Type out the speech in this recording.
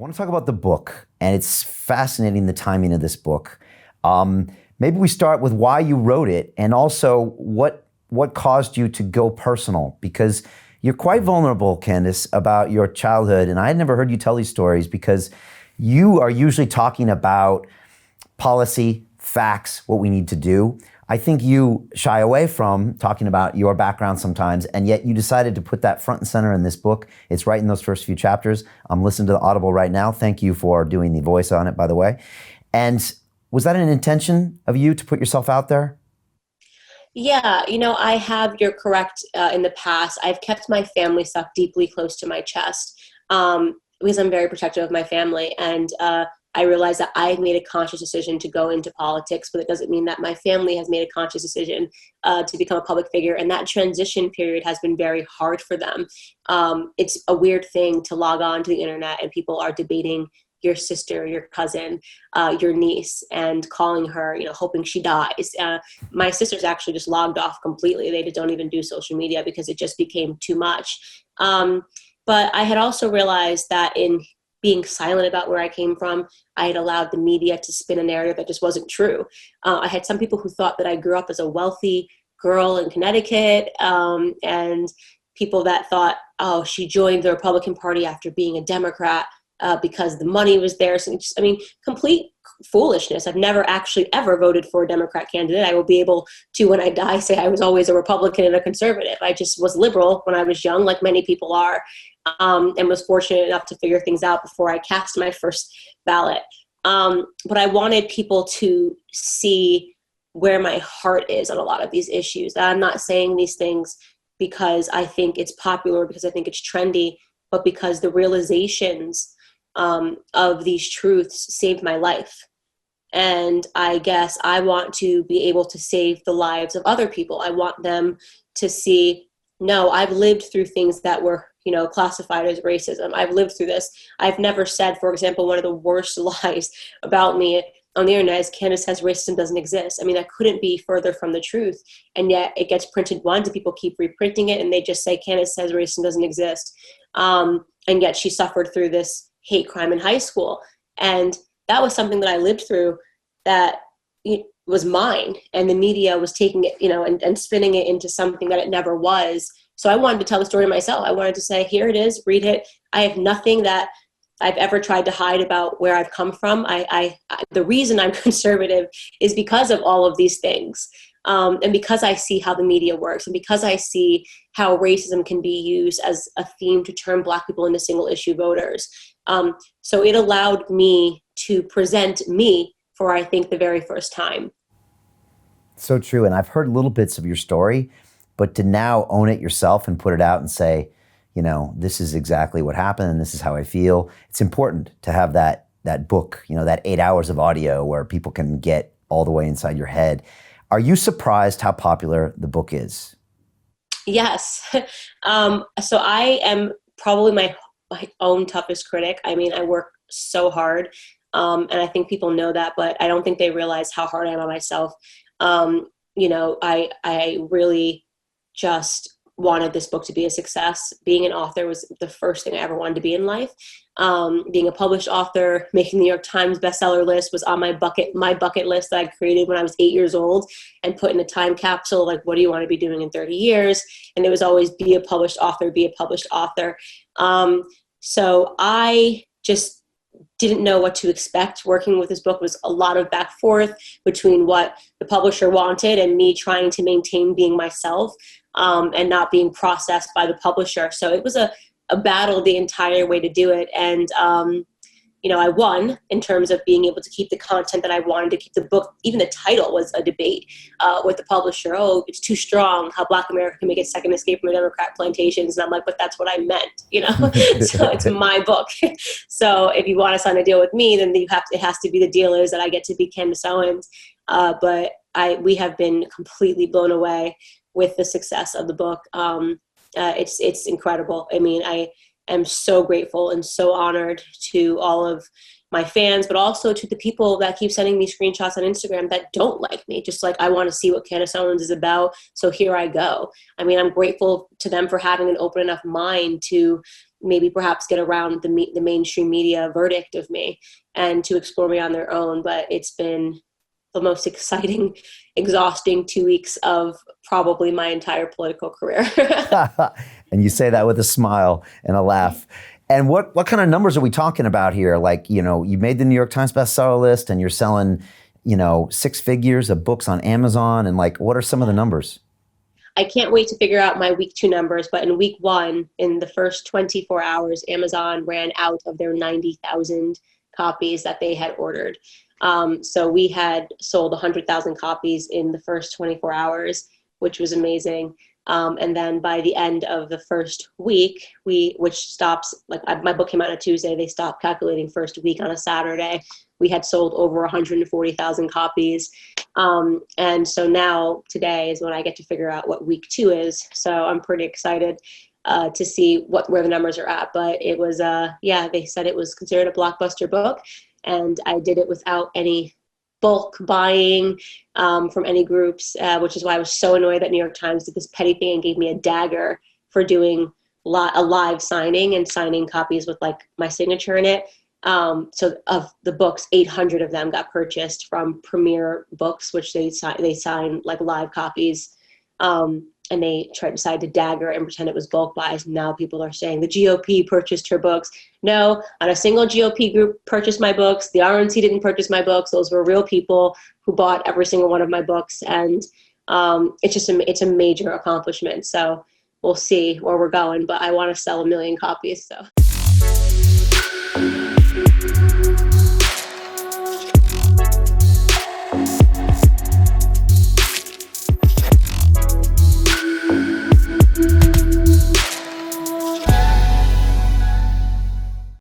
want to talk about the book, and it's fascinating the timing of this book. Maybe we start with why you wrote it, and also what caused you to go personal, because you're quite vulnerable, Candace, about your childhood, and I had never heard you tell these stories because you are usually talking about policy, facts, what we need to do. I think you shy away from talking about your background sometimes, and yet you decided to put that front and center in this book. It's right in those first few chapters. I'm listening to the Audible right now. Thank you for doing the voice on it, by the way. And was that an intention of you to put yourself out there? Yeah, you're correct. In the past, I've kept my family stuff deeply close to my chest because I'm very protective of my family. And I realized that I've made a conscious decision to go into politics, but it doesn't mean that my family has made a conscious decision to become a public figure. And that transition period has been very hard for them. It's a weird thing to log on to the internet and people are debating your sister, your cousin, your niece, and calling her, hoping she dies. My sister's actually just logged off completely. They don't even do social media because it just became too much. But I had also realized that in being silent about where I came from, I had allowed the media to spin a narrative that just wasn't true. I had some people who thought that I grew up as a wealthy girl in Connecticut, and people that thought, oh, she joined the Republican Party after being a Democrat because the money was there. So complete foolishness. I've never actually ever voted for a Democrat candidate. I will be able to, when I die, say I was always a Republican and a conservative. I just was liberal when I was young, like many people are, and was fortunate enough to figure things out before I cast my first ballot. But I wanted people to see where my heart is on a lot of these issues. I'm not saying these things because I think it's popular, because I think it's trendy, but because the realizations of these truths saved my life. And I guess I want to be able to save the lives of other people. I want them to see, no, I've lived through things that were, classified as racism. I've lived through this. I've never said, for example, one of the worst lies about me on the internet is Candace says racism doesn't exist. That couldn't be further from the truth. And yet it gets printed once and people keep reprinting it and they just say Candace says racism doesn't exist. And yet she suffered through this hate crime in high school. And that was something that I lived through that was mine. And the media was taking it, and spinning it into something that it never was. So I wanted to tell the story myself. I wanted to say, here it is, read it. I have nothing that I've ever tried to hide about where I've come from. The reason I'm conservative is because of all of these things. And because I see how the media works, and because I see how racism can be used as a theme to turn Black people into single issue voters. So it allowed me to present me for, I think, the very first time. So true. And I've heard little bits of your story, but to now own it yourself and put it out and say, this is exactly what happened and this is how I feel. It's important to have that book, that 8 hours of audio where people can get all the way inside your head. Are you surprised how popular the book is? Yes. So I am probably my own toughest critic. I work so hard. And I think people know that, but I don't think they realize how hard I am on myself. I really just wanted this book to be a success. Being an author was the first thing I ever wanted to be in life. Being a published author, making the New York Times bestseller list was on my bucket list that I created when I was 8 years old, and put in a time capsule, like, what do you want to be doing in 30 years? And it was always be a published author, be a published author. So I just didn't know what to expect. Working with this book was a lot of back and forth between what the publisher wanted and me trying to maintain being myself, and not being processed by the publisher. So it was a battle the entire way to do it. And, I won in terms of being able to keep the content that I wanted to keep. The book, even the title was a debate with the publisher. Oh, it's too strong, how Black America can make its second escape from the Democrat plantations. And I'm like, but that's what I meant, So it's my book. So if you want to sign a deal with me, then it has to be the deal is that I get to be Candace Owens. But we have been completely blown away with the success of the book. It's incredible. I am so grateful and so honored to all of my fans, but also to the people that keep sending me screenshots on Instagram that don't like me. Just like, I want to see what Candace Owens is about, so here I go. I'm grateful to them for having an open enough mind to maybe perhaps get around the mainstream media verdict of me and to explore me on their own. But it's been the most exciting, exhausting 2 weeks of probably my entire political career. And you say that with a smile and a laugh. And what kind of numbers are we talking about here? Like, you made the New York Times bestseller list and you're selling, 6 figures of books on Amazon. And like, what are some of the numbers? I can't wait to figure out my week 2 numbers, but in week 1, in the first 24 hours, Amazon ran out of their 90,000 copies that they had ordered. So we had sold 100,000 copies in the first 24 hours, which was amazing. And then by the end of the first week, which stops, like my book came out on a Tuesday, they stopped calculating first week on a Saturday. We had sold over 140,000 copies. And so now today is when I get to figure out what week 2 is. So I'm pretty excited to see where the numbers are at. But it was, they said it was considered a blockbuster book. And I did it without any bulk buying from any groups, which is why I was so annoyed that New York Times did this petty thing and gave me a dagger for doing a live signing and signing copies with like my signature in it. So of the books, 800 of them got purchased from Premier Books, which they sign like live copies. And they decided to dagger and pretend it was bulk buys. Now people are saying the GOP purchased her books. No, not a single GOP group purchased my books. The RNC didn't purchase my books. Those were real people who bought every single one of my books. And it's a major accomplishment. So we'll see where we're going, but I want to sell 1 million copies. So.